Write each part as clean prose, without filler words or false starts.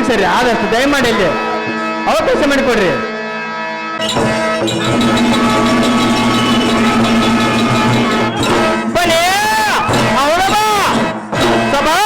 ಸರಿ ಆದಷ್ಟು ದಯಮಾಡಿ ಇಲ್ಲಿ ಅವಕಾಶ ಮಾಡಿಕೊಡ್ರಿ. ಬಲೇ ಅವಳವ ಸಭಾ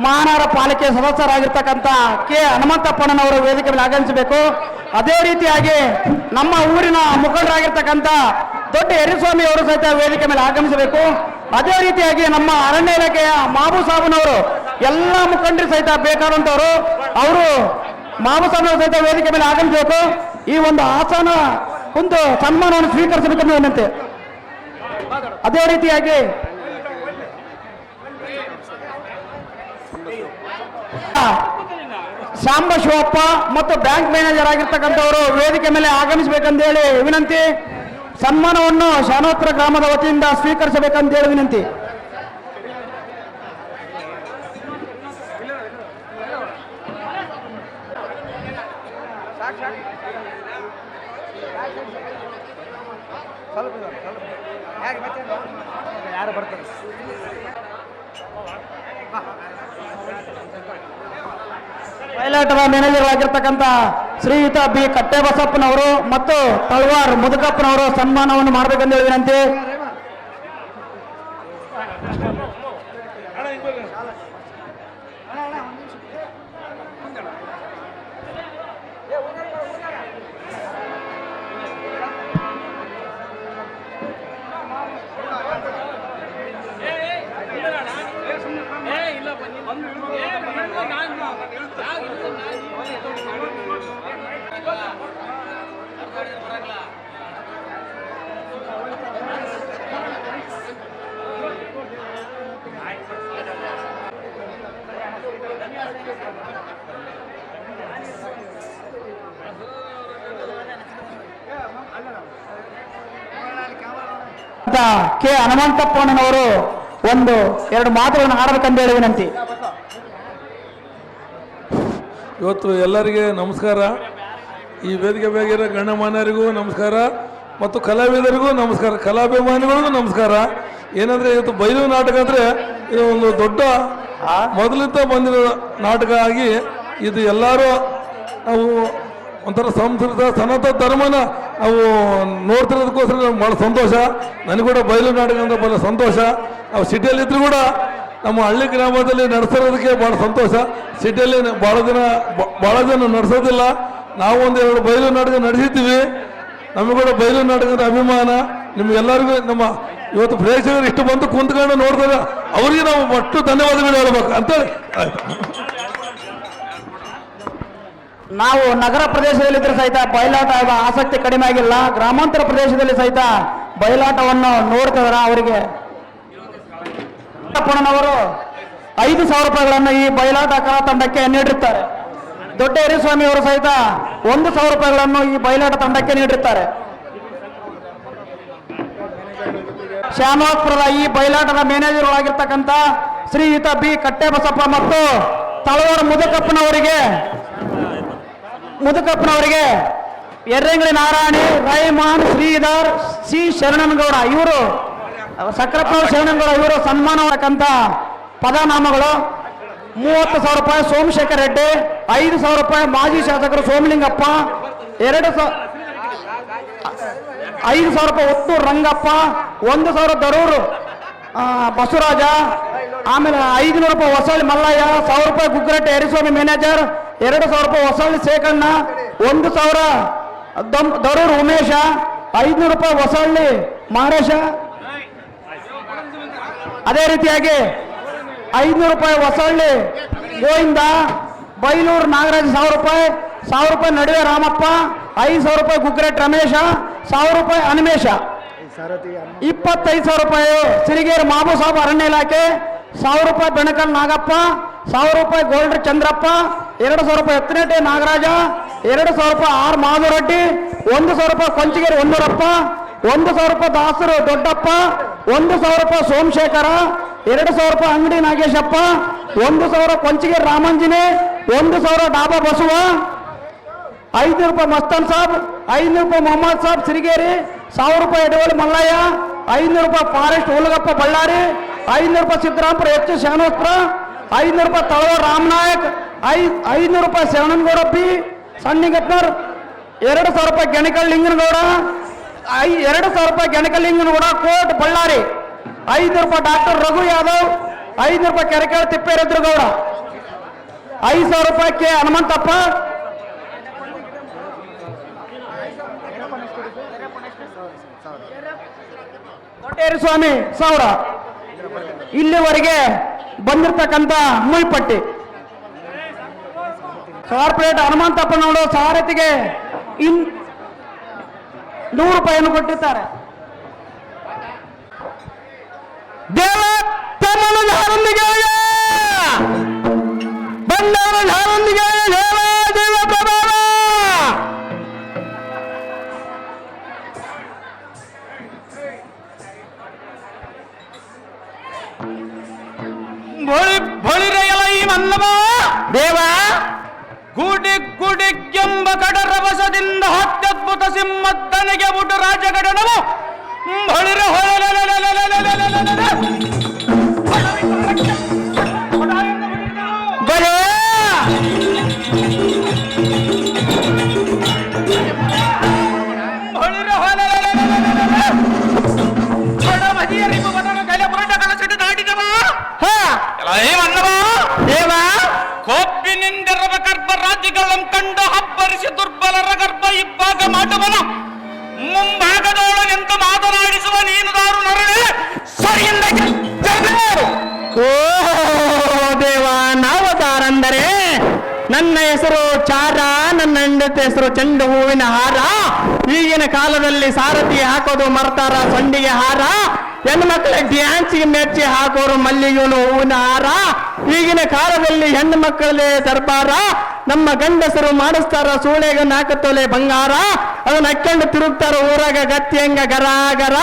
ಮಹಾನಗರ ಪಾಲಿಕೆ ಸದಸ್ಯರಾಗಿರ್ತಕ್ಕಂಥ ಕೆ ಹನುಮಂತಪ್ಪನವರು ವೇದಿಕೆ ಮೇಲೆ ಆಗಮಿಸಬೇಕು. ಅದೇ ರೀತಿಯಾಗಿ ನಮ್ಮ ಊರಿನ ಮುಖಂಡರಾಗಿರ್ತಕ್ಕಂಥ ದೊಡ್ಡ ಯರಿಸ್ವಾಮಿ ಅವರು ಸಹಿತ ವೇದಿಕೆ ಮೇಲೆ ಆಗಮಿಸಬೇಕು. ಅದೇ ರೀತಿಯಾಗಿ ನಮ್ಮ ಅರಣ್ಯ ಇಲಾಖೆಯ ಮಾಬು ಸಾಬನವರು ಎಲ್ಲ ಮುಖಂಡರು ಸಹಿತ ಬೇಕಾದಂಥವರು ಅವರು ಮಾಬು ಸಾಬನವರು ಸಹಿತ ವೇದಿಕೆ ಮೇಲೆ ಆಗಮಿಸಬೇಕು. ಈ ಒಂದು ಆಸನ ಕುಂತು ಸನ್ಮಾನವನ್ನು ಸ್ವೀಕರಿಸಬೇಕೆಂದು ವಿನಂತಿ. ಅದೇ ರೀತಿಯಾಗಿ ಶಾಂಬ ಶಿವಪ್ಪ ಮತ್ತು ಬ್ಯಾಂಕ್ ಮ್ಯಾನೇಜರ್ ಆಗಿರ್ತಕ್ಕಂಥವರು ವೇದಿಕೆ ಮೇಲೆ ಆಗಮಿಸಬೇಕಂತೇಳಿ ವಿನಂತಿ. ಸನ್ಮಾನವನ್ನು ಶಾನೋತ್ರ ಗ್ರಾಮದ ವತಿಯಿಂದ ಸ್ವೀಕರಿಸಬೇಕಂತೇಳಿ ವಿನಂತಿ. ಯಾರು ಬರ್ತಾರೆ ಬಯಲಾಟದ ಮ್ಯಾನೇಜರ್ ಆಗಿರ್ತಕ್ಕಂಥ ಶ್ರೀಯುತ ಬಿ ಕಟ್ಟೆಬಸಪ್ಪನವರು ಮತ್ತು ತಳವಾರ್ ಮುದುಕಪ್ಪನವರು ಸನ್ಮಾನವನ್ನು ಮಾಡಬೇಕೆಂದು ವಿನಂತಿ. ಕೆ ಹನುಮಂತಪ್ಪನವರು ಒಂದು ಎರಡು ಮಾತುಗಳನ್ನು ಆಡಬೇಕಂತ ಹೇಳಿ ವಿನಂತಿ. ಇವತ್ತು ಎಲ್ಲರಿಗೆ ನಮಸ್ಕಾರ. ಈ ವೇದಿಕೆ ಬೇಗಿರೋ ಗಣ್ಯಮಾನ್ಯರಿಗೂ ನಮಸ್ಕಾರ ಮತ್ತು ಕಲಾವಿದರಿಗೂ ನಮಸ್ಕಾರ, ಕಲಾಭಿಮಾನಿಗಳಿಗೂ ನಮಸ್ಕಾರ. ಏನಂದ್ರೆ ಇವತ್ತು ಬಯಲು ನಾಟಕ ಅಂದ್ರೆ ಇದು ಒಂದು ದೊಡ್ಡ ಮೊದಲಿಂದ ಬಂದಿರೋ ನಾಟಕ ಆಗಿ ಇದು ಎಲ್ಲರೂ ನಾವು ಒಂಥರ ಸಂಸ್ಕೃತ ಸನಾತನ ಧರ್ಮನ ನಾವು ನೋಡ್ತಿರೋದಕ್ಕೋಸ್ಕರ ನಮ್ಗೆ ಭಾಳ ಸಂತೋಷ. ನನಗೆ ಕೂಡ ಬಯಲು ನಾಟಕ ಅಂದ್ರೆ ಭಾಳ ಸಂತೋಷ. ನಾವು ಸಿಟಿಯಲ್ಲಿದ್ದರೂ ಕೂಡ ನಮ್ಮ ಹಳ್ಳಿ ಗ್ರಾಮದಲ್ಲಿ ನಡೆಸಿರೋದಕ್ಕೆ ಭಾಳ ಸಂತೋಷ. ಸಿಟಿಯಲ್ಲಿ ಭಾಳ ಜನ ನಡೆಸೋದಿಲ್ಲ. ನಾವು ಒಂದೆರಡು ಬಯಲು ನಾಟಕ ನಡೆಸಿದ್ದೀವಿ. ನಮಗೂ ಕೂಡ ಬಯಲು ನಾಟಕದ ಅಭಿಮಾನ. ನಿಮ್ಗೆಲ್ಲರಿಗೂ ನಮ್ಮ ಇವತ್ತು ಪ್ರೇಕ್ಷಕರು ಇಷ್ಟು ಬಂದು ಕುಂತ್ಕೊಂಡು ನೋಡ್ತಾರೆ, ಅವರಿಗೆ ನಾವು ಒಟ್ಟು ಧನ್ಯವಾದಗಳು ಹೇಳ್ಬೇಕು ಅಂತ. ನಾವು ನಗರ ಪ್ರದೇಶದಲ್ಲಿದ್ದರೆ ಸಹಿತ ಬಯಲಾಟ ಆಸಕ್ತಿ ಕಡಿಮೆ ಆಗಿಲ್ಲ. ಗ್ರಾಮಾಂತರ ಪ್ರದೇಶದಲ್ಲಿ ಸಹಿತ ಬಯಲಾಟವನ್ನು ನೋಡ್ತಿದಾರ. ಅವರಿಗೆ ಪುಣನವರು 5,000 ರೂಪಾಯಿಗಳನ್ನು ಈ ಬಯಲಾಟ ಕಲಾ ತಂಡಕ್ಕೆ ನೀಡಿರುತ್ತಾರೆ. ದೊಡ್ಡ ಯರಿಸ್ವಾಮಿ ಅವರು ಸಹಿತ 1,000 ರೂಪಾಯಿಗಳನ್ನು ಈ ಬಯಲಾಟ ತಂಡಕ್ಕೆ ನೀಡಿರುತ್ತಾರೆ. ಶ್ಯಾಮವಾಸ್ಪುರದ ಈ ಬಯಲಾಟದ ಮ್ಯಾನೇಜರ್ ಆಗಿರ್ತಕ್ಕಂಥ ಶ್ರೀಯುತ ಬಿ ಕಟ್ಟೆಬಸಪ್ಪ ಮತ್ತು ತಳವಾರ ಮುದುಕಪ್ಪನವರಿಗೆ ಎರ್ರಂಗಳಿ ನಾರಾಯಣಿ, ರೈಮಾನ್, ಶ್ರೀಧರ್, ಸಿ ಶರಣನಗೌಡ ಇವರು ಸಕ್ರಪ್ಪ ಶರಣನಗೌಡ ಇವರು ಸನ್ಮಾನಕ್ಕಂತ ಪದನಾಮಗಳು. 30,000 ರೂಪಾಯಿ ಸೋಮಶೇಖರ್ ರೆಡ್ಡಿ, 5,000 ರೂಪಾಯಿ ಮಾಜಿ ಶಾಸಕರು ಸೋಮಲಿಂಗಪ್ಪ, 5,000 ರೂಪಾಯಿ ಒತ್ತೂರು ರಂಗಪ್ಪ, 1,000 ದರೂರು ಬಸವರಾಜ, ಆಮೇಲೆ 500 ರೂಪಾಯಿ ಹೊಸಳ್ಳಿ ಮಲ್ಲಯ್ಯ, 1,000 ರೂಪಾಯಿ ಗುಗ್ಗರಟ್ಟೆ ಎರಿಸ್ವಾಮಿ ಮ್ಯಾನೇಜರ್, 2,000 ರೂಪಾಯಿ ಹೊಸಳ್ಳಿ ಸೇಕಣ್ಣ, 1,000 ದರೂರು ಉಮೇಶ, 500 ರೂಪಾಯಿ ಹೊಸಳ್ಳಿ ಮಹೇಶ. ಅದೇ ರೀತಿಯಾಗಿ 500 ರೂಪಾಯಿ ಹೊಸಳ್ಳಿ ಗೋವಿಂದ, ಬೈಲೂರು ನಾಗರಾಜ್ 1,000 ರೂಪಾಯಿ, 1,000 ರೂಪಾಯಿ ನಡುವೆ ರಾಮಪ್ಪ, 5,000 ರೂಪಾಯಿ ಗುಗ್ಗರಟ್ ರಮೇಶ, 1,000 ರೂಪಾಯಿ ಅನಿಮೇಶ, 25,000 ರೂಪಾಯಿ ಸಿರಿಗೇರಿ ಮಾಬು ಸಾಬ್ ಅರಣ್ಯ ಇಲಾಖೆ, 1,000 ರೂಪಾಯಿ ಬೆಣಕಲ್ ನಾಗಪ್ಪ, 1,000 ರೂಪಾಯಿ ಗೋಲ್ಡ್ರ್ ಚಂದ್ರಪ್ಪ, 2,000 ರೂಪಾಯಿ ಎತ್ತನೇಟೆ ನಾಗರಾಜ, 2,000 ರೂಪಾಯಿ ಆರ್ ಮಾಧವರೆಡ್ಡಿ, 1,000 ರೂಪಾಯಿ ಕೊಂಚಿಗೇರಿ ಹೊನ್ನೂರಪ್ಪ, 1,000 ರೂಪಾಯಿ ದಾಸರು ದೊಡ್ಡಪ್ಪ, 1,000 ರೂಪಾಯಿ ಸೋಮಶೇಖರ, 2,000 ರೂಪಾಯಿ ಅಂಗಡಿ ನಾಗೇಶಪ್ಪ, 1,000 ಕೊಂಚಿಗೇರಿ ರಾಮಂಜಿನಿ, 1,000 ಡಾಬಾ ಬಸವ, 500 ರೂಪಾಯಿ ಮಸ್ತಾನ್ ಸಾಬ್, 500 ರೂಪಾಯಿ ಮೊಹಮ್ಮದ್ ಸಾಬ್ ಸಿರಿಗೇರಿ, 1,000 ರೂಪಾಯಿ ಎಡವಳ್ಳಿ ಮಲ್ಲಯ್ಯ, 500 ರೂಪಾಯಿ ಫಾರೆಸ್ಟ್ ಹುಲಗಪ್ಪ ಬಳ್ಳಾರಿ, 500 ರೂಪಾಯಿ ಸಿದ್ದರಾಮಪುರ ಎಚ್ ಶಾನೋಸ್ಪುರ, 500 ರೂಪಾಯಿ ತಳವಾರ ರಾಮನಾಯಕ್, 500 ರೂಪಾಯಿ ಶರಣನಗೌಡ ಪಿ ಸಣ್ಣಿಗಟ್ನರ್, 2,000 ರೂಪಾಯಿ ಗೆಣಕಲ್ ಲಿಂಗನಗೌಡ, 2,000 ರೂಪಾಯಿ ಗೆಣಕಲ್ ಲಿಂಗನಗೌಡ ಕೋಟ್ ಬಳ್ಳಾರಿ, 500 ರೂಪಾಯಿ ಡಾಕ್ಟರ್ ರಘು ಯಾದವ್, 500 ರೂಪಾಯಿ ಕೆರೆಕಾಳ ತಿಪ್ಪೇರುದ್ರಗೌಡ, 5,000 ರೂಪಾಯಿ ಕೆ ಹನುಮಂತಪ್ಪ, ಸ್ವಾಮಿ 1,000. ಇಲ್ಲಿವರೆಗೆ ಬಂದಿರತಕ್ಕಂತ ಮುಯ್ಪಟ್ಟಿ ಕಾರ್ಪೊರೇಟ್ ಹನುಮಂತಪ್ಪನವರು ಸಾರಥಿಗೆ 100 ರೂಪಾಯಿಯನ್ನು ಕೊಟ್ಟಿದ್ದಾರೆ. ದೇವ ತಮ್ಮನ ಧಾರೊಂದಿಗೆ ಬಂದವರ ಧಾರೊಂದಿಗೆ ದೇವ ದೇವ ಪ್ರಭಾವ ಬಳಿರೆಯಲ ಈ ಮನ್ನವ ದೇವ ಗುಡಿ ಗುಡಿಗೆಂಬ ಕಡರ ವಶದಿಂದ ಅತ್ಯದ್ಭುತ ಸಿಂಹದ್ದನಿಗೆ ಬುಟ್ಟು ರಾಜಗಡನವು ಬಳಿರ ದೇವ ಕೊಬ್ಬಿನಿಂದಿರುವ ಗರ್ಭ ರಾಜ್ಯಗಳನ್ನು ಕಂಡು ಹಬ್ಬರಿಸಿ ದುರ್ಬಲರ ಗರ್ಭ ಇಬ್ಬಾಗ ಮಾಡುವನ ಮುಂಭಾಗದೊಳಗೆಂದು ಮಾತನಾಡಿಸುವ ನೀನು ದಾರು ನರಳೆ ಸರಿಯಿಂದ ಓ ದೇವ ನಾವದಾರಂದರೆ ನನ್ನ ಹೆಸರು ಚಾರ, ನನ್ನ ಹೆಂಡತಿ ಹೆಸರು ಚೆಂಡು ಹೂವಿನ ಹಾರ. ಈಗಿನ ಕಾಲದಲ್ಲಿ ಸಾರಥಿ ಹಾಕೋದು ಮರ್ತಾರ ಸಂಡಿಗೆ ಹಾರ, ಹೆಣ್ಮಕ್ಳ ಡ್ಯಾನ್ಸ್ಗೆ ಮೆಚ್ಚಿ ಹಾಕೋರು ಮಲ್ಲಿಗೆನು ಹೂವಿನ ಹಾರ. ಈಗಿನ ಕಾಲದಲ್ಲಿ ಹೆಣ್ಣು ಮಕ್ಕಳೇ ದರ್ಬಾರ, ನಮ್ಮ ಗಂಡಸರು ಮಾಡಿಸ್ತಾರ ಸೂಳೆಗ 4 ತೊಲೆ ಬಂಗಾರ. ಅದನ್ನ ಹಾಕೊಂಡು ತಿರುಗ್ತಾರ ಊರಾಗ ಗತ್ತಿಯಂಗ ಗರ ಗರ.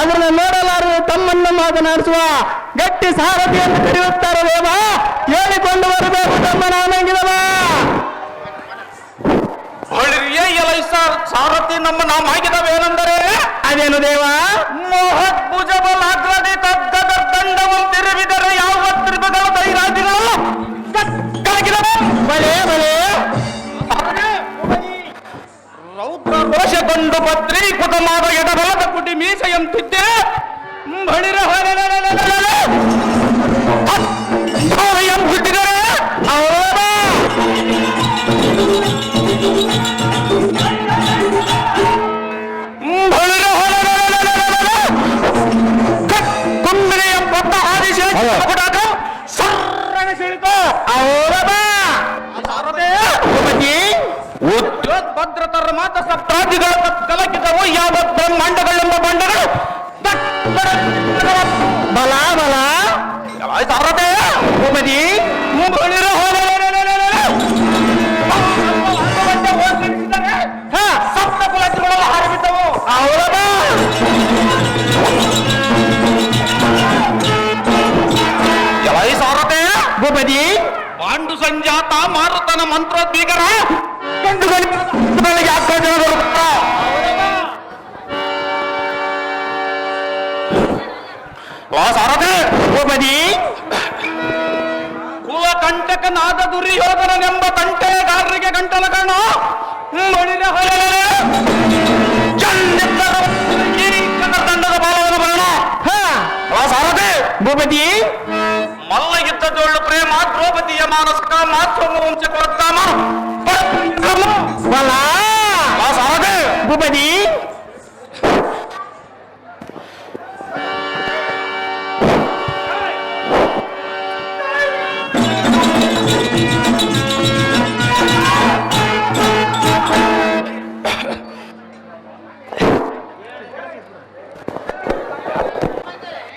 ಅದನ್ನ ನೋಡಲಾರು ತಮ್ಮನ್ನು ಮಾತನಾಡಿಸುವ ಗಟ್ಟಿ ಸಾರಥಿಯನ್ನು ಕರೆಯುತ್ತಾರ ದೇವ. ಹೇಳಿಕೊಂಡು ಬರಬೇಕು ತಮ್ಮ ನಾನಂಗಿದವ ಸಾರಥಿ ನಮ್ಮ ನಾಮಾಗಿದವೇನೆಂದರೆ ಅದೇನು ದೇವ ಮೋಹದ್ಭುಜ ಬಲಾಗ್ರದಿ ತದ್ದದ ದಂಡವಂತಿರುವಿದರೆ ಯಾವ ತ್ರಿಭುಗಳ ದೈರಾದಿಗಳು ಬಲೆ ಬಲೆ ರೌದ್ರ ರೋಷಗೊಂಡು ಪತ್ರೀಕೃತವಾದ ಎಡಬಲದ ಕುಟಿ ಮೀಸೆಯಂತಿದ್ದೆ ಬಳಿರ ಹುಟ್ಟಿದರೆ ಕುಂಬಿನೆಯ ಪಟ್ಟ ಹಾರಿಸಿ ಸರ್ರನೆ ಸಿಳಿತು ಭದ್ರತರ ಮಾತ ಸಪ್ತಾದಿಗಳ ಕಲಕಿದವು ಯಾವ ಬ್ರಹ್ಮಾಂಡಗಳೆಂಬ ಬಂಡಗಳು ಬಲ ಬಲ ಸಾರದೆ ಉಪದಿ ಸಪ್ತ ಕುಲಗಳು ಹಾರಿಬಿಟ್ಟವು ಅವರ ಸಾರದೆ ಭೂಪತಿ ಪಾಂಡು ಸಂಜಾತ ಮಾರುತನ ಮಂತ್ರೋದ್ವೀಕರ ಗಂಡುಗಳಿಗೆ ಆಕ್ರೋಶ ಬರುತ್ತಾ ಸಾರದೆ ಭೂಪತಿ ಕುಲ ಕಂಟಕನಾದ ದುರ್ಯೋಧನನೆಂಬ ತಂಟೆಗಾರರಿಗೆ ಗಂಟಲ ಕಾಣೋ ಮಣಿನ ಹೊಳೆ ಭೂಪತಿ ಮಲ್ಲ ಯುದ್ಧದೊಳ್ಳು ಪ್ರೇಮ ದ್ರೌಪದಿಯ ಮಾನಸಿಕ ಮಾತೃ ವಂಶ ಕೊರತಾಮ ಭೂಪತಿ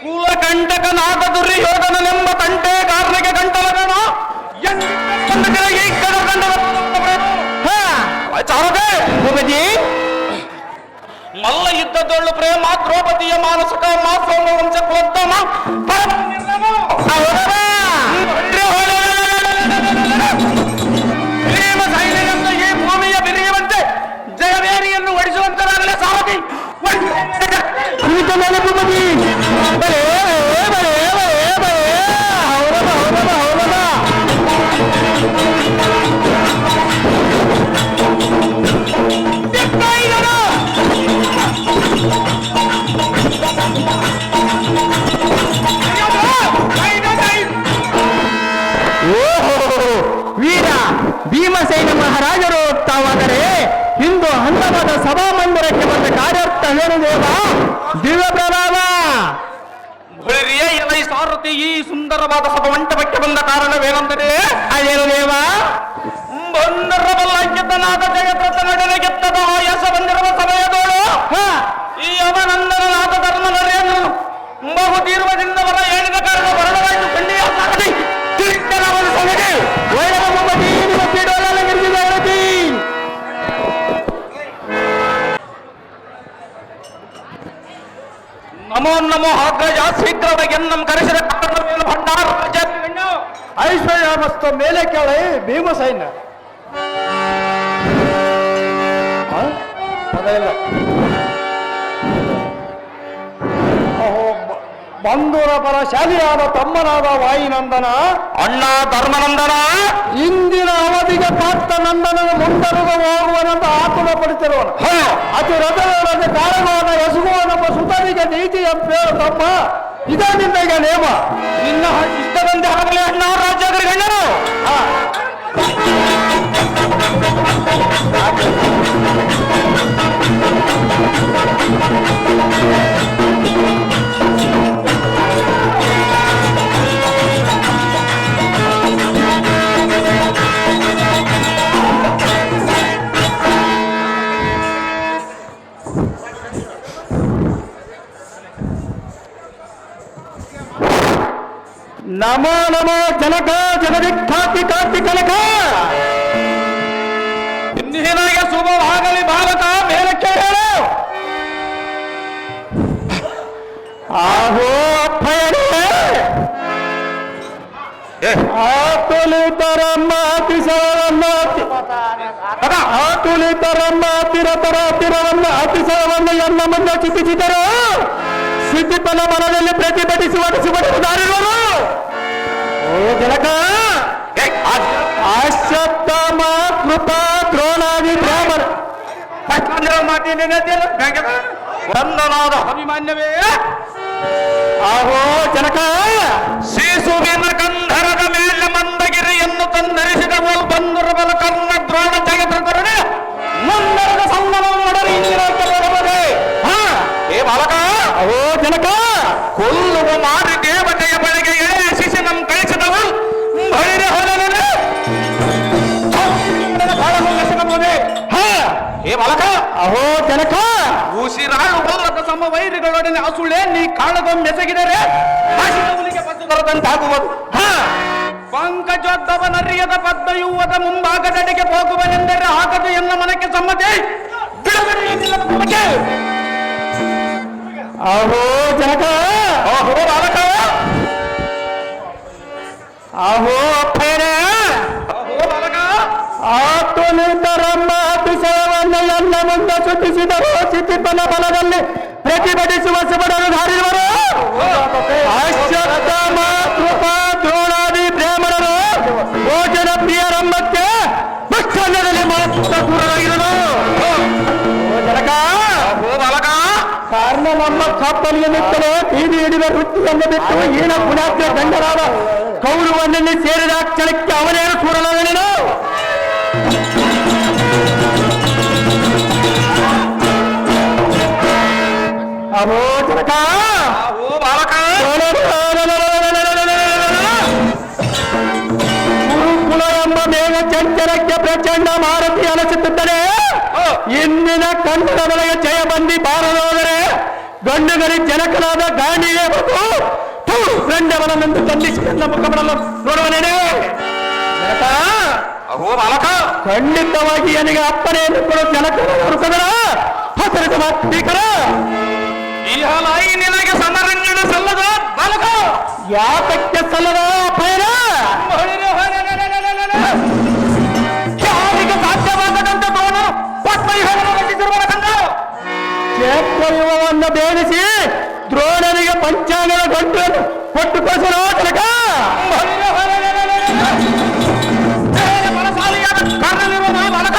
ಕುಲಕಂಟಕನಾದ ದುರ್ಯೋಧನನೆಂಬ ತಂಟೆ ಕಾರಣಕ್ಕೆ ಗಂಟಲಗಣ ಭೂಪತಿ ಮಲ್ಲ ಯುದ್ಧದೊಳ್ಳು ಪ್ರೇಮ ದ್ರೌಪದಿಯ ಮಾನಸಿಕ ಮಾತೃ ವಂಶ ಕೊರತಾಮ ಸೈನ್ಯದಿಂದ ಈ ಭೂಮಿಯ ಬಿರಿಯುವಂತೆ ಜಯವೇರಿಯನ್ನು ಒಡಿಸುವಂತರಾಗಲೇ ಸಾರಥಿ ಭೂಪತಿ ವೀರ ಭೀಮಸೇನ ಮಹಾರಾಜರು ತಾವಾದರೆ ಇಂದು ಹಂತವಾದ ಸಭಾಮಂದಿರಕ್ಕೆ ಬಂದ ಕಾರ್ಯಾರ್ಥವೇನು ದೇವ ದಿವ್ಯ ಪ್ರಭಾವ ಹೊಳಿರಿಯ ಎಲೈ ಸಾರಥಿ ಈ ಸುಂದರವಾದ ಸಭಾಮಂಟಪಕ್ಕೆ ಬಂದ ಕಾರಣವೇನೆಂದರೆ ಅದೇನು ದೇವ ಬಂದರಬಲ್ಲ ಗೆದ್ದನಾದ ಜಯದ್ರಥ ನಡೆದ ಗೆದ್ದದ ಆಯಾಸ ಬಂದಿರುವ ಸಮಯದೋಳು ಈ ಅವನಂದನಾದ ಧರ್ಮ ನರೇಂದ್ರನು ಬಹು ತೀರ್ವದಿಂದವರ ಹೇಳಿದ ಕಾರಣ ಬರಡವಾಯಿತು ಖಂಡಿಯ ಸಾರಥಿ ತಿಳಿದ್ದನವನ ಸೊಗಡೆ ಒಳ್ಳೆಯ ಭೂಪತಿ ನಿಮ್ಮ ಪೀಠೋಲಗಿರಿಸಿದ ನಮೋ ನಮೋ ಅಗ್ರಜ ಶೀಘ್ರವಾಗಿ ಎನ್ನಂ ಕರೆಸಿದ ಕಾರಣವೇನು ಭಂಡಾರ ಐಶ್ವರ್ಯ ಮಸ್ತ ಮೇಲೆ ಕೇಳಿ ಭೀಮಸೈನ್ಯ ಪದ ಇಲ್ಲ ಬಂಧುರ ಪರ ಶಾಲಿಯಾದ ತಮ್ಮನಾದ ವಾಯುನಂದನ ಅಣ್ಣ ಧರ್ಮನಂದನ ಇಂದಿನ ಅವಧಿಗೆ ಪಾತ್ರ ನಂದನನ ಮುಂದರುಗ ಹೋಗುವನೆಂದು ಆತುರ ಪಡಿಸಿರುವನು ಅತಿ ರಥದ ಕಾರಣವಾದ ಯಸುಗುವನೊಬ್ಬ ಸುತನಿಗೆ ನೀತಿಯ ತಮ್ಮ ಇದೇ ನಿಮಗೆ ನೇಮ ನಿನ್ನ ಇಷ್ಟದಂತೆ ಆಗಲೇ ಅಣ್ಣ ರಾಜ್ಯಾಗಲಿ ಗಣ್ಯರು ನಮೋ ನಮೋ ಜನಕ ಜಗದಿಖ್ಯಾತಿ ಕಾಂತಿ ಕನಕ ನಿನಗೆ ಶುಭವಾಗಲಿ ಭಾರತ ಮೇಲಕ್ಕೆ ಹೇಳು ಆಹೋ ಅಪ್ಪಯ್ಯನೇ ಆತುಲಿತರಮ್ಮ ಅತಿಶಯವನ್ನ ಆತುಲಿತರಮ್ಮ ತಿರತರವನ್ನು ಅತಿಶಯವನ್ನು ಎನ್ನ ಮುಂದೆ ಚಿತ್ತಿಸಿದರು ಸಿದ್ಧಿಪನ ಮನದಲ್ಲಿ ಪ್ರತಿಭಟಿಸುವ ಸುಬಡಿಸುವುದಾರಿರುವರು ಓ ಜನಕ ಅಶ್ವತ್ಥಾಮ ಕೃಪಾ ದ್ರೋಣಾದಿ ಬ್ರಾಹ್ಮಣ ವಂದನಾದ ಅಭಿಮಾನ್ಯವೇ ಆಹೋ ಜನಕ ಶಿಶುವಿನ ಕಂಧರದ ಮೇಲೆ ಮಂದಗಿರಿಯನ್ನು ತಂದರಿಸಿದ ಬಂಧುರ ಬಲ ಕರ್ಣ ದ್ರೋಣ ಜಗದ್ರನೇ ಮುಂದರದ ಸಂಗಮ ಮಾಡಲು ಇಂದಿನ ಕೆಲವರೇ ಏ ಬಾಲಕ ಅಹೋ ಜನಕ ಕೊಲ್ಲುವ ಮಾರಿ ದೇವತೆಯ ಬಳಿಗೆ ಎಳೆ ಶಿಶುನಂ ಕಳಿಸಿದವು ಬಳಿರೆ ಹೊಲನೆ ಏ ಬಾಲಕ ಅಹೋ ಜನಕ ಉಸಿರಾಳು ಬಲ್ಲದ ಸಮವೈರಿಗಳೊಡನೆ ಅಸುಳೆ ನೀ ಕಾಳಗೊಮ್ಮೆಸಗಿದರೆ ಹಾಸಿದವನಿಗೆ ಬದ್ದು ಬರದಂತಾಗುವುದು ಪಂಕಜೋದ್ದವನರಿಯದ ಪದ್ಮಯೂವದ ಮುಂಭಾಗದಡೆಗೆ ಹೋಗುವನೆಂದರೆ ಆಗದು ಎನ್ನ ಮನಕ್ಕೆ ಸಮ್ಮತಿ ಬಿಡುಗಡೆ ಅಹೋ ಜನಕ ಅಹೋ ಬಾಲಕ ಅಹೋ ಅಪ್ಪಯ್ಯನೇ ಅಹೋ ಬಾಲಕ ಆತುಲಿತರಮ್ಮ ಅತಿಶಯವನ್ನು ಎಲ್ಲ ಮುಂದೆ ಸೂಚಿಸಿದರು ಚಿತ್ತಿಪ್ಪನ ಬಲದಲ್ಲಿ ಪ್ರತಿಭಟಿಸುವ ಸುಬಡರು ಧಾರಿರುವರು ಅಶ್ವತ್ಥಾಮ ಕೃಪಾ ದ್ರೋಣಾದಿ ಬ್ರಾಹ್ಮಣರು ಭೋಜನ ಪ್ರಿಯರಂಭಕ್ಕೆ ಮಾತ್ರ ದೂರರಾಗಿರುವುದು ಜನಕ ಅಹೋ ಬಾಲಕ ಕಾರಣ ಕರ್ಣ ನಮ್ಮ ಕಪ್ಪಲಿಗೆ ನಿಂತಲೇ ಬೀದಿ ಹಿಡಿದ ವೃತ್ತಿಯನ್ನು ಬಿಟ್ಟು ಈನ ಪುಣ್ಯಾತ್ಮ ಗಂಡರಾದ ಕೌರವನಲ್ಲಿ ಸೇರಿದ ಕ್ಷಣಕ್ಕೆ ಅವನೇನು ಕೂರಲಾಗನೇನು ಅಹೋ ಜನಕ ಗುರುಕುಲ ಎಂಬ ಮೇಘ ಚಂಚಲಕ್ಕೆ ಪ್ರಚಂಡ ಮಾರುತಿ ಅಲಸುತ್ತಿದ್ದರೆ ಇಂದಿನ ಕನ್ನಡದೊಳಗೆ ಜಯ ಬಂದಿ ಬಾರದೋದರೆ ಗಂಡುಗರಿ ಜನಕನಾದ ಗಾಂಡಿಗೆ ಗಂಡವನನ್ನು ಖಂಡಿಸಿ ನನ್ನ ಮುಖಗಳನ್ನು ನೋಡುವನೇನೆ ಖಂಡಿತವಾಗಿ ನನಗೆ ಅಪ್ಪನೆಯನ್ನು ಕೊಡು ಜನಕರ ಹಸರಿದ ಮಾತೀಕರ ಈ ಹಾಲಾಯಿ ನಿನಗೆ ಸಮರಂಜನ ಸಲ್ಲದ ಬಾಲಕ ಯಾತಕ್ಕೆ ಸಲ್ಲದ ಭೈರ ಯಾರಿಗೆ ಸಾಧ್ಯವಾಗದಂತ ತೋನು ಪದ್ಮಯುಗವನ್ನು ರಚಿಸಿರುವರ ಕಂದ ಚೇತ್ವಯುವವನ್ನು ಬೇಡಿಸಿ ದ್ರೋಣನಿಗೆ ಪಂಚಾಂಗದ ಗಂಟನ್ನು ಕೊಟ್ಟು ಕಳಿಸಲು ಜನಕ ಬಲಶಾಲಿಯಾದ ಕಾರಣವಿರುವ ಬಾಲಕ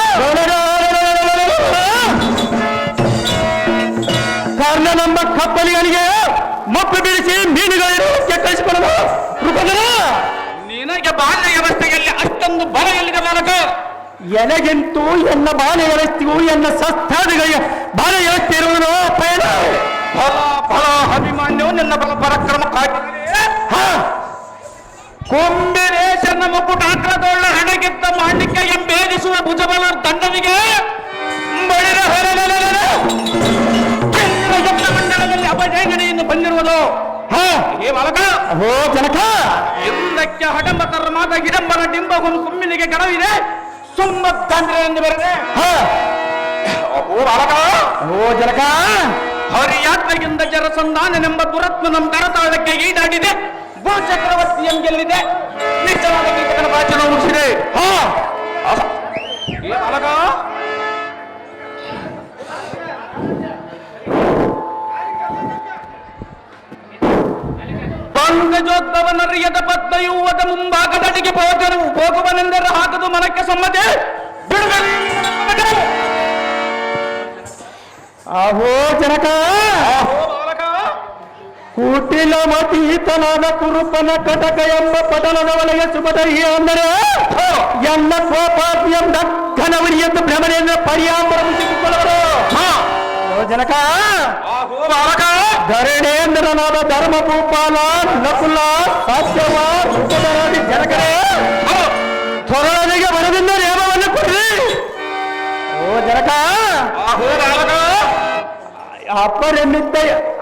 ಕರ್ಣನೆಂಬ ಕಪ್ಪಲಿಗನಿಗೆ ಮಪ್ಪು ಬೀಳಿಸಿ ಮೀನುಗಳಿರುವುದಕ್ಕೆ ಕಳಿಸಿಕೊಳ್ಳಲು ನಿನಗೆ ಬಾಲ್ಯ ವ್ಯವಸ್ಥೆಯಲ್ಲಿ ಅಷ್ಟೊಂದು ಬಲ ಎಲ್ಲಿದೆ ಬಾಲಕ ಎನಗಿಂತೂ ಎನ್ನ ಬಾಲ್ಯ ವ್ಯವಸ್ಥೆಗೂ ಎನ್ನ ಸಸ್ತಾದಿಗಳಿಗೆ ಬಾಲ್ಯ ವ್ಯವಸ್ಥೆ ಇರುವುದು ಪಯಣ ಫಲ ಫಲ ಅಭಿಮಾನ್ಯವು ನಿನ್ನ ಬಲ ಪರಾಕ್ರಮ ಕೊಂಬಿರೇಶನ ಮುಕುಟಾಗ್ರದೊಳ್ಳ ಹಣಗಿದ್ದ ಮಾಂಡಿಕ್ಯ ಎಂಬೇರಿಸುವ ಭುಜಬಲ ದಂಡನಿಗೆ ಬಳಿದ ಮಂಡಲದಲ್ಲಿ ಅಪಜಯಗಣಿಯನ್ನು ಬಂದಿರುವುದು ಹೇ ಬಾಲಕ ಹೋ ಜನಕ ಹಿಂದಕ್ಕೆ ಹಡಂಬ ಕರ್ಮಾದ ಗಿಡಂಬರ ಡಿಂಬಗುಂ ಕುಮ್ಮಿನಿಗೆ ಗಡವಿದೆ ಸುಮ್ಮತ್ತಂದ್ರೆ ಎಂದು ಬರೆದೆ ಓ ಬಾಲಕ ಹೋ ಜನಕ ಹರಿಯಾತ್ರೆಯಿಂದ ಜರಸಂಧಾನನೆಂಬ ದುರತ್ಮನಂ ಕರತಾಳಕ್ಕೆ ಈಡಾಡಿದೆ ಭೂ ಚಕ್ರವರ್ತಿ ಎಂಗೆಲ್ಲಿದೆ ನಿಶ್ಚಲವಾದ ಗೀತಕನ ಪ್ರಾಚೀನ ಮುಗಿಸಿದೆ ಏ ಬಾಲಕ ಪಂಕಜೋದ್ಭವನರಿಯದ ಪದ್ಮಯೂವದ ಮುಂಭಾಗದಡಿಗೆ ಹೋಗುವನೆಂದರೆ ಹಾಕದು ಮನಕ್ಕೆ ಸಮ್ಮತಿ ಬಿಡುಗಡೆ ಅಹೋ ಜನಕ ಕುಟಿಲ ಮತೀತನಾದ ಕುರುಪನ ಕಟಕ ಎಂಬ ಪಟಲದ ಒಳಗೆ ಸುಮದರಿ ಅಂದರೆ ಎಲ್ಲ ಕೋಪಾದ್ಯಂ ಘನವರಿ ಎಂದು ಭ್ರಮಣೆಯಿಂದ ಪರ್ಯಾಂಬರ ಮುಚ್ಚಿಕೊಳ್ಳವರು ಜನಕ ಧರಣೇಂದ್ರನಾದ ಧರ್ಮಭೂಪಾಲ ನಕುಲ ಸಾಧ್ಯವ ಸುಖದರಾದಿ ಜನಕರೇ ತ್ವರನಿಗೆ ಬರದಿಂದ ನೇಮವನ್ನು ಕೊಡ್ರಿ ಓ ಜನಕ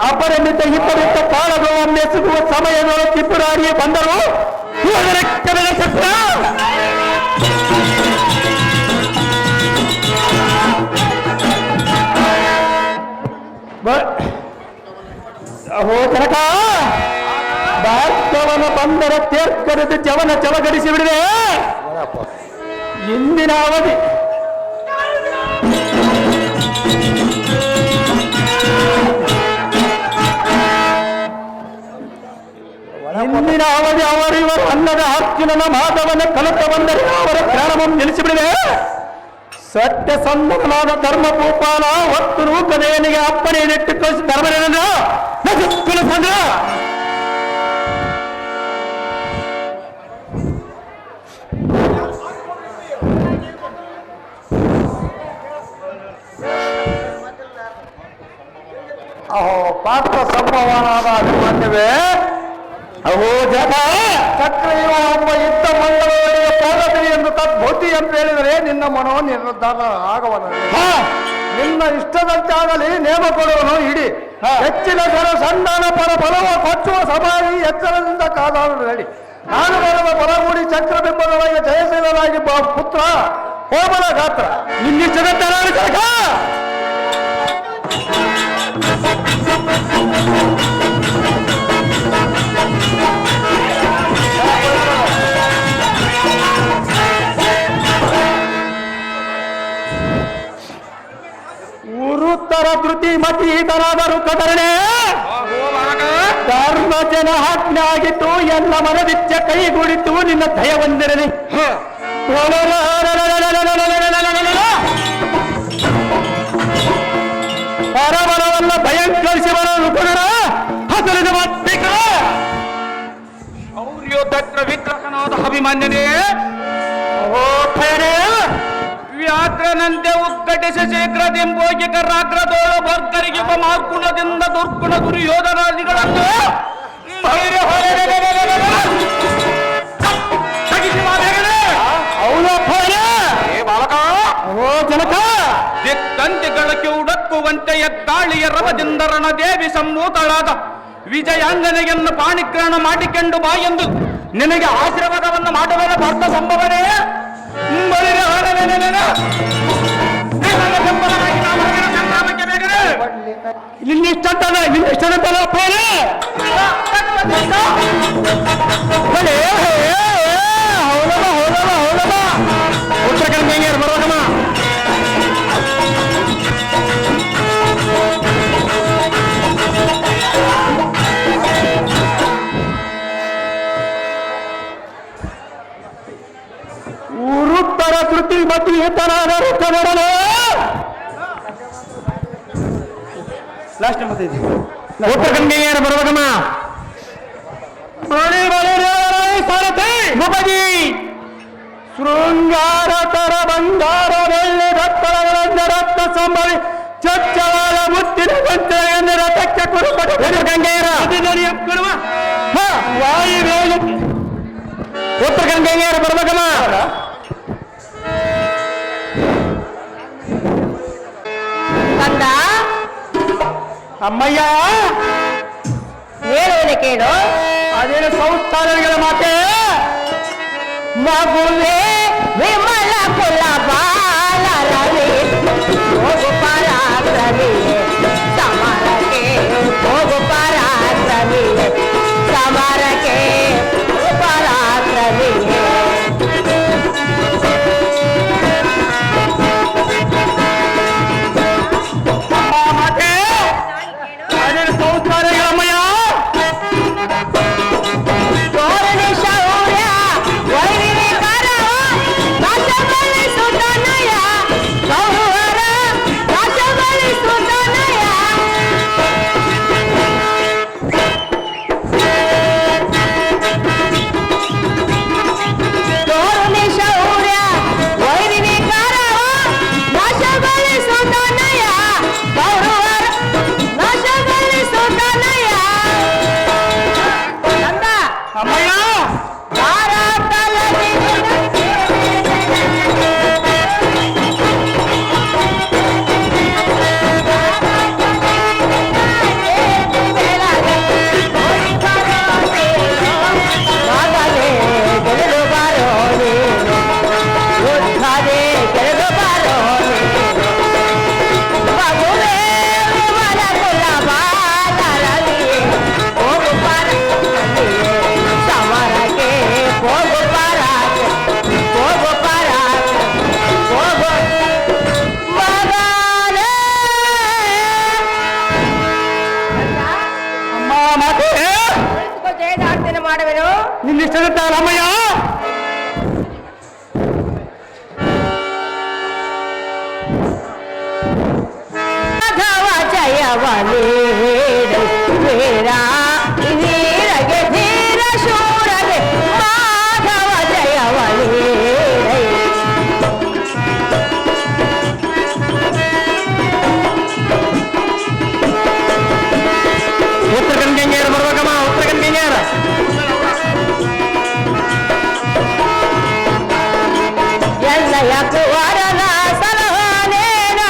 ಅಪರಿಮಿತ ಹಿತಮಿತ ಕಾಲದ ಒಮ್ಮೆ ಸಿಗುವ ಸಮಯದೊಳ ತ್ರಿಪುರಾರಿಯೇ ಬಂದರು ಶಸ್ತ್ರ ಅಹೋ ಜನಕ ಭಾರತವನ ಬಂದರ ತೇರ್ಕರೆದು ಚವಗಡಿಸಿ ಬಿಡಿದೆ ಇಂದಿನ ಅವಧಿ ಅವರಿವರು ಅನ್ನದ ಅರ್ಜುನನ ಮಾಧವನ ಕಲತ ಬಂದರೆ ಅವರ ಪ್ರಾರಂಭ ನಿಲ್ಲಿಸಿಬಿಡಿದೆ ಸತ್ಯಸಂಧನಾದ ಧರ್ಮಭೂಪಾಲ ಹೊತ್ತು ರೂಪದೇನಿಗೆ ಅಪ್ಪನೇ ನೆಟ್ಟು ಕಳಿಸಿ ಧರ್ಮರೇಂದ್ರ ಕುಲಸಂದ್ರ ಅಹೋ ಪಾತ್ರ ಸಂಭವನಾದ ಅಭಿಮಾನ್ಯವೇ ಅಹೋ ಜಗ ಚಕ್ರಯುವ ಒಬ್ಬ ಯುದ್ಧ ಮಂಡಲಗಳಿಗೆ ಹೋಗಲಿ ಎಂದು ತದ್ಭೂತಿ ಎಂದು ಹೇಳಿದರೆ ನಿನ್ನ ಮನೋ ನಿರ್ಧಾರ ಆಗವನ ನಿನ್ನ ಇಷ್ಟದಂತಾಗಲಿ ನೇಮ ಕೊಡುವನು ಇಡಿ ಹೆಚ್ಚಿನ ಜನ ಸಂಧಾನ ಪರ ಬಲವ ಕೊಚ್ಚುವ ಸಭಾಗಿ ಎಚ್ಚರದಿಂದ ಕಾದಾಡಲು ಹೇಳಿ ನಾನು ಬರದ ಬಲಗೂಡಿ ಚಕ್ರಬಿಂಬದೊಳಗೆ ಜಯಶೀಲರಾಗಿ ಪುತ್ರ ಕೋಮಲ ಗಾತ್ರ ನಿನ್ನಿಷ್ಟದಂತ ಜಗ ಉರುತ್ತರ ಧೃತಿ ಮತೀತರಾದರು ಕದರಣೆ ಧರ್ಮ ಜನ ಆಜ್ಞಾಗಿತ್ತು ಎಲ್ಲ ಮನದಿಚ್ಚ ಕೈಗೂಡಿತ್ತು ನಿನ್ನ ದಯವೊಂದಿರಲಿ ಪರಬಲವನ್ನ ಭಯಂಕರಿಸುವ ಶೌರ್ಯೋದಗ್ರ ವಿಗ್ರಹನಾದ ಅಭಿಮನ್ಯನೇ ವ್ಯಾಘ್ರನಂತೆ ಉದ್ಘಟಿಸಿ ಶೀಘ್ರದಿಂಬೋಗಿ ಕರಾಗ್ರದೋಳು ಭರ್ಗರಿಗೆ ಉಪಮಾರ್ಗುಣದಿಂದ ದುರ್ಗುಣ ದುರ್ಯೋಧನಾದಿಗಳನ್ನು ದಿಕ್ಕಂತಿಗಳಕ್ಕೆ ಉಡಕ್ಕುವಂತೆ ಎದ್ದಾಳಿಯ ರವದಿಂದ ರಣದೇವಿ ಸಂಭೂತಳಾದ ವಿಜಯಾಂಗನೆಯನ್ನು ಪಾಣಿಗ್ರಹಣ ಮಾಡಿಕೊಂಡು ಬಾ ಎಂದು ನಿನಗೆ ಆಶೀರ್ವಾದವನ್ನು ಮಾಡುವ ಭಾರತ ಸಂಭವನೇ ಸಂಗ್ರಾಮಕ್ಕೆ ಬೇಗನೆ ಉತ್ತರ ಕನ್ನಡ ಬರೋಣ ಉರುತ್ತರ ತೃಪ್ತಿ ಮತ್ತು ಏತನಾದರೂ ಕನ್ನಡನೇ ಲಾಸ್ಟ್ ಮತ್ತೆ ಉತ್ತರ ಕನ್ನಡ ಬರೋಣ ಮಣಿ ಸಾರಥಿ ಮುಪದಿ ಶೃಂಗಾರ ತರ ಬಂಗಾರ ಬೆಳ್ಳಿ ರಕ್ತಗಳಿಂದ ರಕ್ತ ಸಂಭವಿ ಚಚ್ಚವಾದ ಮುತ್ತಿನ ಗೊಂಚೆಯನ್ನು ರಥಕ್ಕೆ ಕುರುಪಟ ಗಂಗೆಯರ ವಾಯುವೇಗ ಉತ್ತರ ಗಂಗೆಯರ ಬರ್ಬೇಕಮ್ಮ ಕಂದ ಅಮ್ಮಯ್ಯ ಹೇಳುವುದೇ ಕೇಳು. ಅದೇನು ಸಂಸ್ಥಾನಗಳ ಮಾತೆ ಮಗುವೆ ವಿಮಲ ಕುಲ ಬಾಲರವಿ ಹೋಗು ಪರಾಕ್ರಮಿ ಸಮರಕ್ಕೆ ಹೋಗು ಪರಾಕ್ರಮಿ ಸಮರಕ್ಕೆ ಪರಾಕ್ರಮಿ ಮಾತೆ ಅದೇನು ಸಂಸ್ಥಾನಗಳ ಅಮ್ಮಯ್ಯ ತೋರಣಿ ಶೌರ್ಯ ವೈರಿಣಿ ಕರವ ನಾಶಬಲಿ ಸುತನಯ ಕೌರವರ ನಾಶಬಲಿ ಸುತನಯ ತೋರಣಿ ಶೌರ್ಯ ವೈರಿಣಿ ಕರವ ನಾಶಬಲಿ ಸುತನಯ ಕೌರವರ ನಾಶಬಲಿ ಸುತನಯ ನಂದ ಅಮ್ಮಯ್ಯ ಸಮರಕ್ಕೆ ಹೋಗು ಪರಾಕ್ ಹೋಗು ಪರಾಕ್ ಹೋಗು ಮಗನೇ. ಅಮ್ಮ ಮಾತೆ ಜಯದಾಡ್ತೇನೆ ಮಾಡುವೆನು. ನಿನ್ನಿಷ್ಟ ಅಮ್ಮಯ್ಯ ಮಾಧವ ಜಯವನೇ ವೀರ ವೀರಗೆ ಧೀರ ಶೂರಗೆ ಮಾಧವ ಜಯವನೇ ಉತ್ತರ ಕನ್ನಡ ಬರ್ಬೇಕಮ್ಮ ಉತ್ತರ ಕನ್ನಡ ಎಲ್ಲಯ ಕುವರನ ಸಲಹನೇನ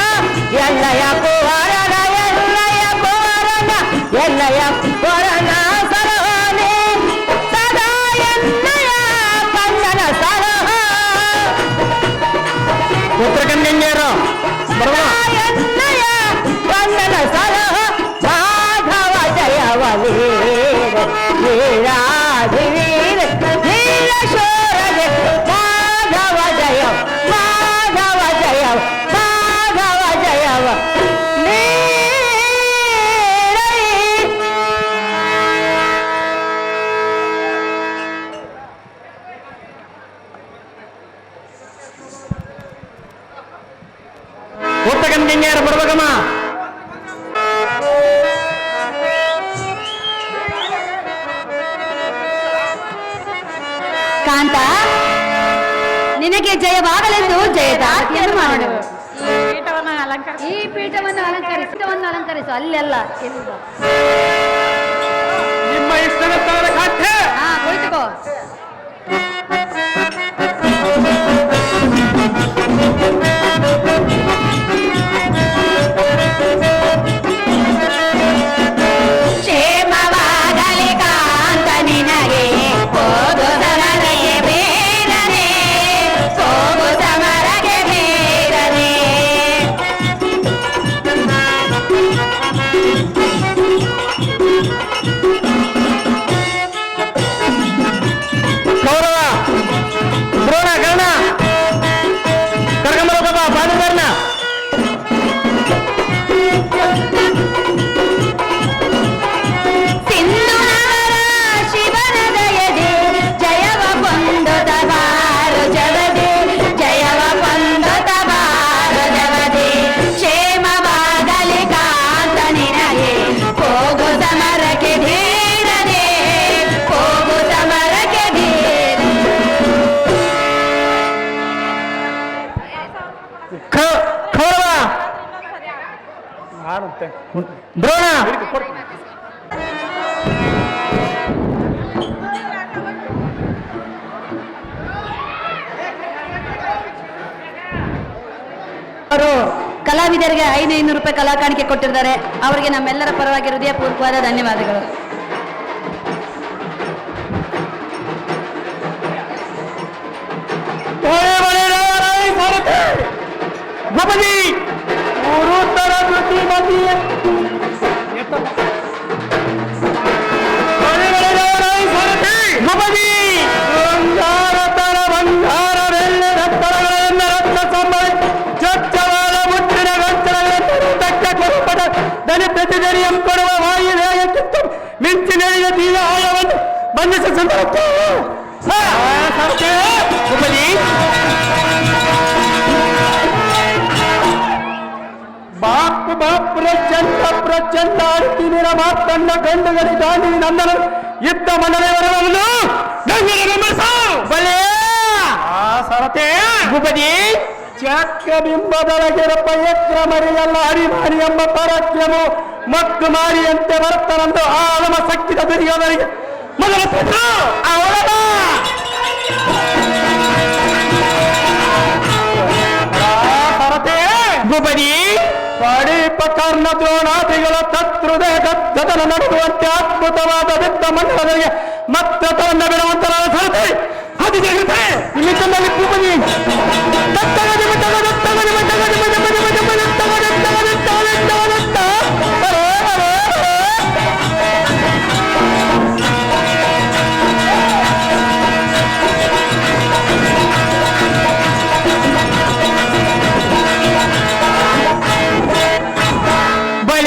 ಎಲ್ಲಯ ಕುವರನ ಎಲ್ಲಯ ಕುವರನ ಎಲ್ಲಯ ಕುವರನ ಸಲಹನೆ ಸದಾ ಎನ್ನಯ ಕಣ್ಣನ ಸಲಹ ಉತ್ತರ ಕನ್ನಡ ಬರುವ ಎನ್ನಯ ಕಣ್ಣನ ಸಲಹ ಮಾಧವ ಜಯವನೇ ವೀರಾಧಿವೀರ ಧೀರ ಶೂರಗೆ ಮಾಧವ ಜಯ ಮಾಧವ ಜಯ ಮಾಧವ ಜಯವ ಉತ್ತರ ಕನ್ನಡ ಬರ್ಬೇಕಮ್ಮ ಹನುಮಂತ, ನಿನಗೆ ಜಯವಾಗಲೆಂದು ಜಯದಾತಿಯನ್ನು ಮಾಡುವ. ಈ ಪೀಠವನ್ನು ಅಲಂಕರಿಸು ಅಲ್ಲೆಲ್ಲ ಎಂದು. ನಿಮ್ಮ ಇಷ್ಟದ ಸ್ಥಳದ ಖಾತೆ ಹಾ, ಕುಳಿತುಕೋ. ಕ್ಷೇಮವಾಗಲಿ ಕಾಂತ ನಿನಗೆ, ಹೋಗು ಸಮರಗೆ ಬೇರನೆ, ಹೋಗು ಸಮರಗೆ ಬೇರನೆ. ಕೌರವ ದ್ರೋಣ ಕರ್ಣ ಕರ್ಕೊಂಬರ ಬಾಬಾ ಬಾಲಕರ್ಣ. ಸಿಂಧುನಗರ ಶಿವನ ದಯದೆ, ಜಯವ ಕೊಂದೊತ ಬಾರು ಜಗದೆ, ಜಯವ ಕೊಂದೊತ ಬಾರು ಜಗದೆ. ಕ್ಷೇಮವಾಗಲಿ ಕಾಂತ ನಿನಗೆ, ಹೋಗು ಸಮರಕ್ಕೆ ಧೀರನೆ, ಹೋಗು ಸಮರಕ್ಕೆ ಧೀರನೆ. ಕೌರವ ದ್ರೋಣ ಅವರು ಕಲಾವಿದರಿಗೆ 500 ರೂಪಾಯಿ ಕಲಾ ಕಾಣಿಕೆ ಕೊಟ್ಟಿದ್ದಾರೆ. ಅವರಿಗೆ ನಮ್ಮೆಲ್ಲರ ಪರವಾಗಿ ಹೃದಯಪೂರ್ವಕವಾದ ಧನ್ಯವಾದಗಳು. ಭೂಪತಿ ಗುರುತರ ಶ್ರೀಮತಿ ಭೂಪತಿ ಬಂಗಾರತರ ಬಂಗಾರವೆಲ್ಲ ರತ್ನಗಳನ್ನು ರತ್ನ ಸಂಬಳ ಸ್ವಚ್ಛವಾದ ಮುಟ್ಟಿನ ಗಂಟಲಗಳನ್ನು ತಕ್ಕ ಕೊರಪಟ ದನಿ ಪ್ರತಿದರಿಯಂ ಕೊಡುವ ವಾಯುವೇಗ ಕಿತ್ತು ಮಿಂಚಿನೆಳೆಯ ದೀನ ಆಯವನ್ನು ಬಂಧಿಸ ಸಂದರ್ಭ ಭೂಪತಿ ಬಾಪ್ ಪ್ರಚಂಡ ಅಡ್ತಿನಿರ ಮಾತನ್ನ ಗಂಡುಗಳಿ ದಾಂಡಿ ನಂದನ ಯುದ್ಧ ಮಂಡಲವರವನ್ನು ಬಲೆ ಸರತೆ ಭೂಪತಿ ಚಕ್ರಬಿಂಬದೊಳಗಿರ ಪಯತ್ರ ಮರಿಯಲ್ಲ ಹರಿಮಾರಿ ಎಂಬ ಪರಾಕ್ರಮ ಮಕ್ಕು ಮಾರಿಯಂತೆ ಬರ್ತನಂದು ಆಳಮ ಶಕ್ತಿದ ದುರ್ಯೋಧನಿಗೆ ಮೊದಲ ಪುತ್ರ ಅವಳ ಸರತೆ ಭೂಪತಿ ಪಡಿಪಕರ್ಣ ದ್ರೋಣಾದಿಗಳ ತತ್ರುದಯ ಗದ್ದಲ ನಡೆಯುವಂತೆ ಅದ್ಭುತವಾದ ಯುದ್ಧ ಮಂಡಲಗಳಿಗೆ ಮತ್ತೆ ತನ್ನ ಬಿಡುವಂತರಾದ ಸರತೆ ಅತಿ ಜಾಗ್ರತೆ ನಿಮಿತ್ತದಲ್ಲಿ ಭೂಪತಿ ದತ್ತಗದಿ ಬಿಟ್ಟದ ದತ್ತ